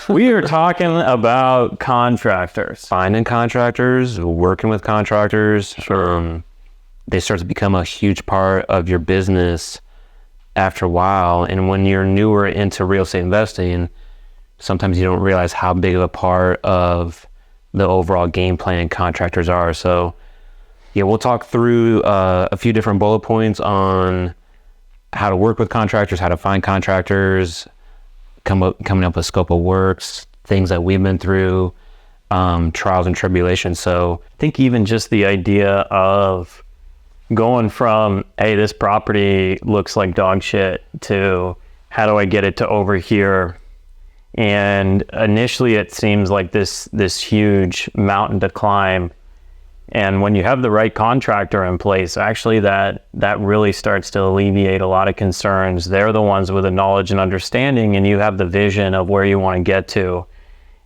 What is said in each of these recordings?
We are talking about contractors. Finding contractors, working with contractors. They start to become a huge part of your business after a while. And when you're newer into real estate investing, sometimes you don't realize how big of a part of the overall game plan contractors are. So yeah, we'll talk through a few different bullet points on how to work with contractors, how to find contractors, coming up with scope of works, things that we've been through, trials and tribulations. So I think even just the idea of going from, hey, this property looks like dog shit, to how do I get it to over here? And initially it seems like this huge mountain to climb. And when you have the right contractor in place, actually that really starts to alleviate a lot of concerns. They're the ones with the knowledge and understanding, and you have the vision of where you want to get to.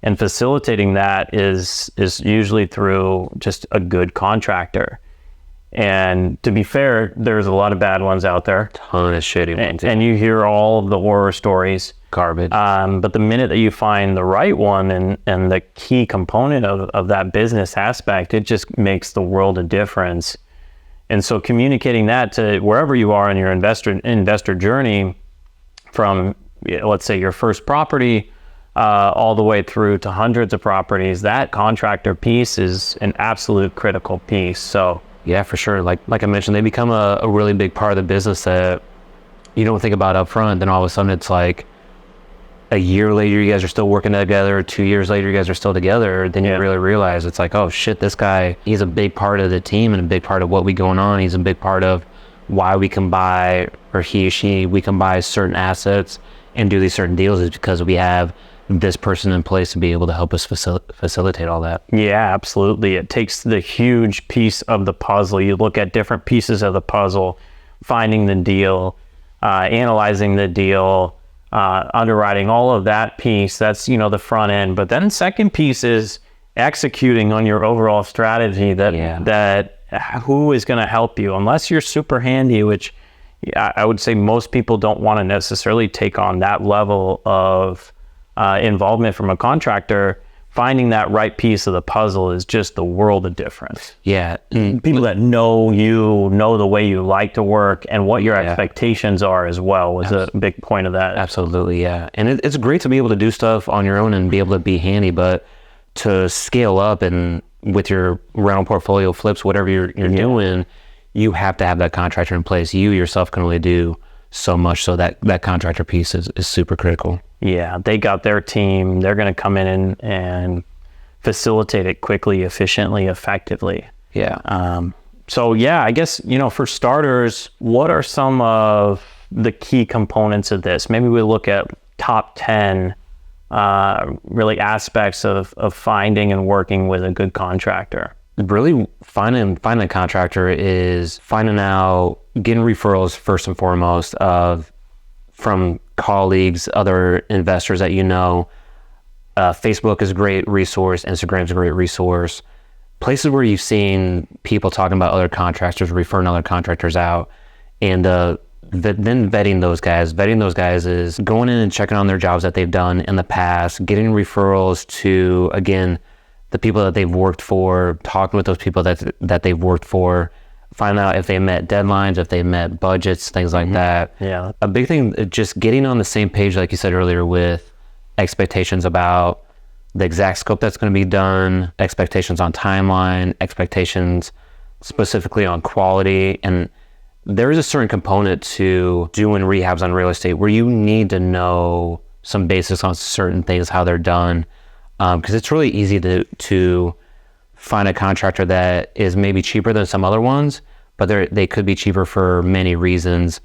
And facilitating that is usually through just a good contractor. And to be fair, there's a lot of bad ones out there. Ton of shitty ones. And you hear all of the horror stories. Garbage. But the minute that you find the right one and the key component of that business aspect, it just makes the world of difference. And so communicating that to wherever you are in your investor journey, from, let's say, your first property all the way through to hundreds of properties, that contractor piece is an absolute critical piece. So yeah, for sure. Like I mentioned, they become a really big part of the business that you don't think about up front. Then all of a sudden it's like a year later, you guys are still working together. 2 years later, you guys are still together. Then you really realize it's like, oh shit, this guy, he's a big part of the team and a big part of what we going on. He's a big part of why we can buy, or we can buy certain assets and do these certain deals, is because we have this person in place to be able to help us facilitate all that. Yeah, absolutely. It takes the huge piece of the puzzle. You look at different pieces of the puzzle, finding the deal, analyzing the deal, underwriting, all of that piece. That's, the front end. But then second piece is executing on your overall strategy, that who is going to help you, unless you're super handy, which I would say most people don't want to necessarily take on that level of involvement from a contractor. Finding that right piece of the puzzle is just the world of difference. Yeah. People that know the way you like to work and what your expectations are as well was a big point of that. Absolutely, yeah. And it's great to be able to do stuff on your own and be able to be handy, but to scale up and with your rental portfolio flips, whatever you're doing, you have to have that contractor in place. You yourself can only do so much, so that contractor piece is super critical. Yeah, they got their team. They're going to come in and facilitate it quickly, efficiently, effectively. Yeah. So yeah, I guess, for starters, what are some of the key components of this? Maybe we look at top 10 really aspects of finding and working with a good contractor. Really finding a contractor is finding out, getting referrals first and foremost from colleagues, other investors that Facebook is a great resource, Instagram is a great resource. Places where you've seen people talking about other contractors, referring other contractors out, and then vetting those guys. Vetting those guys is going in and checking on their jobs that they've done in the past, getting referrals to, again, the people that they've worked for, talking with those people that they've worked for, find out if they met deadlines, if they met budgets, things like that. Yeah. A big thing, just getting on the same page, like you said earlier, with expectations about the exact scope that's going to be done, expectations on timeline, expectations specifically on quality. And there is a certain component to doing rehabs on real estate where you need to know some basics on certain things, how they're done. Because it's really easy to find a contractor that is maybe cheaper than some other ones, but they could be cheaper for many reasons,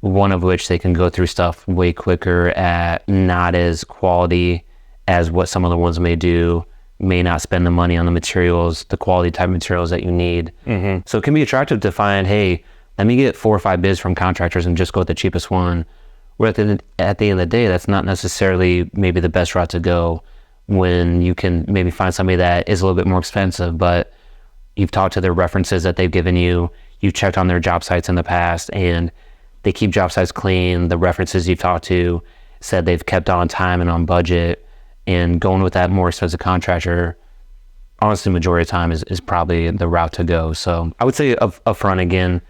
one of which they can go through stuff way quicker at not as quality as what some other ones may do, may not spend the money on the materials, the quality type materials that you need. Mm-hmm. So it can be attractive to find, hey, let me get 4 or 5 bids from contractors and just go with the cheapest one. Where at the end of the day, that's not necessarily maybe the best route to go, when you can maybe find somebody that is a little bit more expensive, but you've talked to their references that they've given you, you've checked on their job sites in the past, and they keep job sites clean. The references you've talked to said they've kept on time and on budget, and going with that more expensive contractor, honestly, majority of the time is probably the route to go. So I would say up front, again,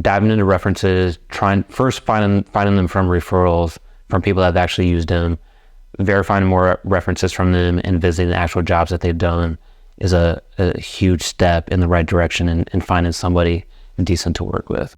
diving into references, finding them from referrals from people that have actually used them, verifying more references from them, and visiting the actual jobs that they've done is a huge step in the right direction and finding somebody decent to work with.